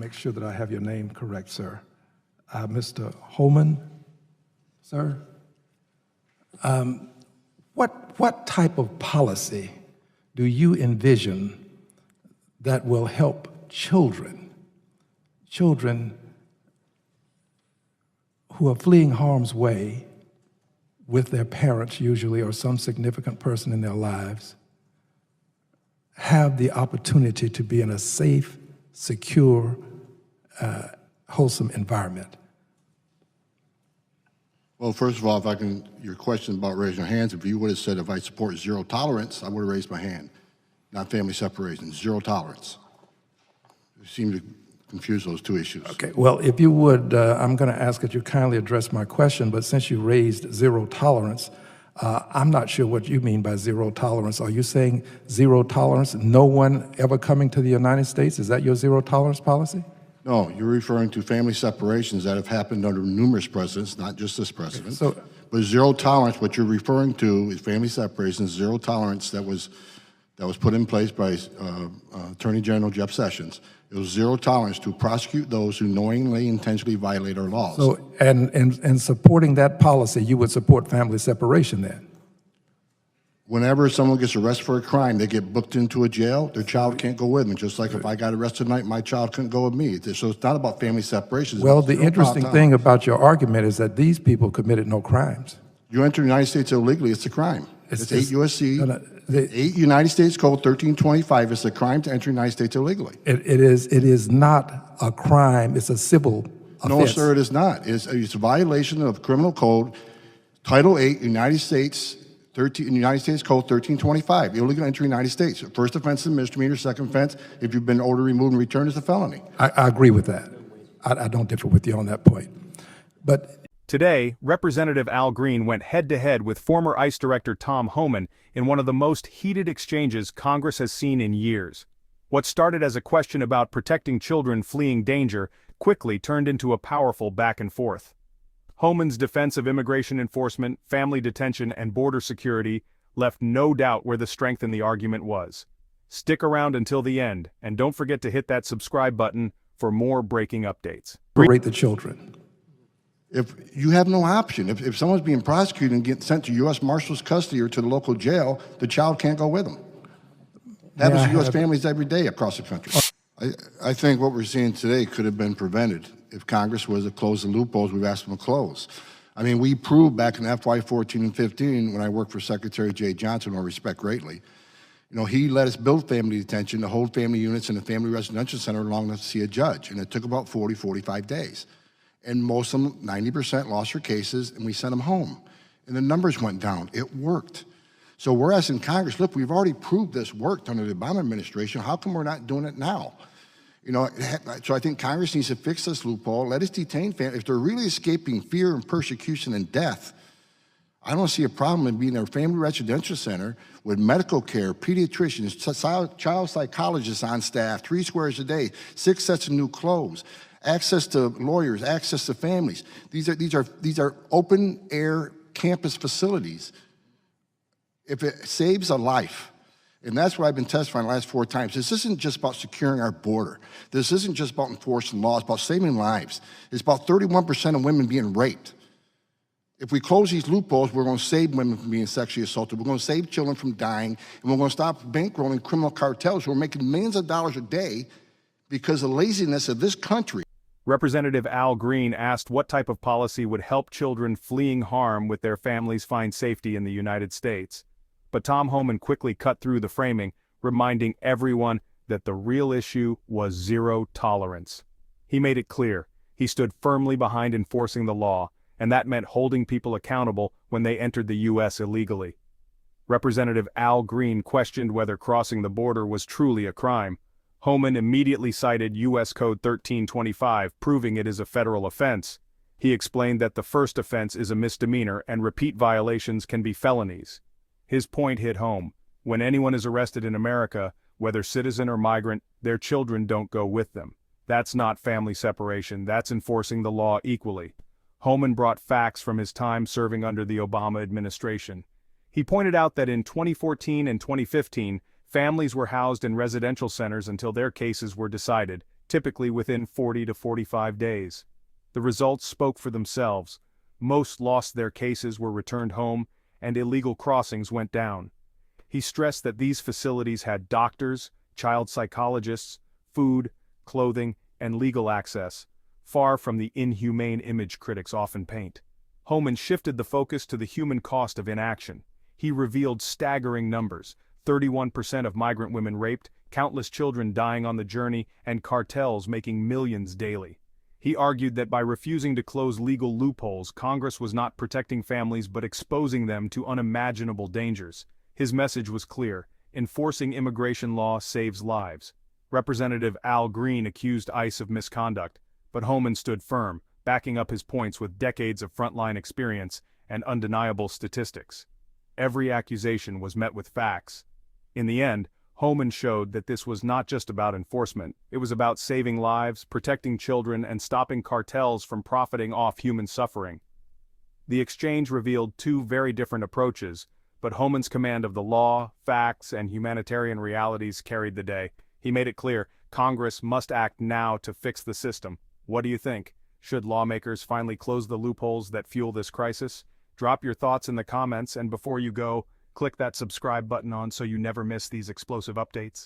make sure that I have your name correct, sir. Mr. Homan, sir. What type of policy do you envision that will help children who are fleeing harm's way with their parents usually or some significant person in their lives have the opportunity to be in a safe, secure, wholesome environment? Well, first of all, if I can, your question about raising your hands, if you would have said if I support zero tolerance, I would have raised my hand, not family separation, zero tolerance. You seem to confuse those two issues. Okay, well, if you would, I'm going to ask that you kindly address my question, but since you raised zero tolerance, I'm not sure what you mean by zero tolerance. Are you saying zero tolerance, no one ever coming to the United States? Is that your zero tolerance policy? No, you're referring to family separations that have happened under numerous presidents, not just this president. Okay, but zero tolerance, what you're referring to is family separations, zero tolerance that was put in place by Attorney General Jeff Sessions. It was zero tolerance to prosecute those who knowingly, intentionally violate our laws. So, and supporting that policy, you would support family separation then? Whenever someone gets arrested for a crime, they get booked into a jail, their child can't go with them. Just like if I got arrested tonight, my child couldn't go with me. So it's not about family separation. Well, the interesting thing about your argument is that these people committed no crimes. You enter the United States illegally, it's a crime. It's 8 U.S.C., 8 United States Code 1325. It's a crime to enter the United States illegally. It is not a crime, it's a civil offense. No, sir, it is not. It's a violation of Criminal Code, Title 8, United States Code 1325, illegal entry in the United States. First offense is a misdemeanor, second offense, if you've been ordered removed and returned, is a felony. I agree with that. I don't differ with you on that point. But today, Representative Al Green went head-to-head with former ICE Director Tom Homan in one of the most heated exchanges Congress has seen in years. What started as a question about protecting children fleeing danger quickly turned into a powerful back-and-forth. Homan's defense of immigration enforcement, family detention, and border security left no doubt where the strength in the argument was. Stick around until the end, and don't forget to hit that subscribe button for more breaking updates. Rate the children. If you have no option, if someone's being prosecuted and getting sent to U.S. Marshal's custody or to the local jail, the child can't go with them. That happens to U.S. families every day across the country. I think what we're seeing today could have been prevented if Congress was to close the loopholes we've asked them to close. I mean, we proved back in FY 14 and 15 when I worked for Secretary Jay Johnson, who I respect greatly, you know, he let us build family detention to hold family units in a family residential center long enough to see a judge, and it took about 40, 45 days. And most of them, 90% lost their cases, and we sent them home. And the numbers went down. It worked. So we're asking Congress, look, we've already proved this worked under the Obama administration. How come we're not doing it now? You know, so I think Congress needs to fix this loophole. Let us detain families. If they're really escaping fear and persecution and death, I don't see a problem in being in a family residential center with medical care, pediatricians, child psychologists on staff, 3 squares a day, 6 sets of new clothes, access to lawyers, access to families. These are open air campus facilities. If it saves a life, and that's what I've been testifying the last 4 times. This isn't just about securing our border. This isn't just about enforcing laws, it's about saving lives. It's about 31% of women being raped. If we close these loopholes, we're going to save women from being sexually assaulted. We're going to save children from dying, and we're going to stop bankrolling criminal cartels who are making millions of dollars a day because of the laziness of this country. Representative Al Green asked what type of policy would help children fleeing harm with their families find safety in the United States. But Tom Homan quickly cut through the framing, reminding everyone that the real issue was zero tolerance. He made it clear he stood firmly behind enforcing the law, and that meant holding people accountable when they entered the U.S. illegally. Representative Al Green questioned whether crossing the border was truly a crime. Homan immediately cited U.S. Code 1325, proving it is a federal offense. He explained that the first offense is a misdemeanor and repeat violations can be felonies. His point hit home. When anyone is arrested in America, whether citizen or migrant, their children don't go with them. That's not family separation, that's enforcing the law equally. Homan brought facts from his time serving under the Obama administration. He pointed out that in 2014 and 2015, families were housed in residential centers until their cases were decided, typically within 40 to 45 days. The results spoke for themselves. Most lost their cases, were returned home, and illegal crossings went down. He stressed that these facilities had doctors, child psychologists, food, clothing, and legal access, far from the inhumane image critics often paint. Homan shifted the focus to the human cost of inaction. He revealed staggering numbers: 31% of migrant women raped, countless children dying on the journey, and cartels making millions daily. He argued that by refusing to close legal loopholes, Congress was not protecting families but exposing them to unimaginable dangers. His message was clear: enforcing immigration law saves lives. Representative Al Green accused ICE of misconduct, but Homan stood firm, backing up his points with decades of frontline experience and undeniable statistics. Every accusation was met with facts. In the end, Homan showed that this was not just about enforcement, it was about saving lives, protecting children, and stopping cartels from profiting off human suffering. The exchange revealed two very different approaches, but Homan's command of the law, facts, and humanitarian realities carried the day. He made it clear, Congress must act now to fix the system. What do you think? Should lawmakers finally close the loopholes that fuel this crisis? Drop your thoughts in the comments, and before you go, click that subscribe button on so you never miss these explosive updates.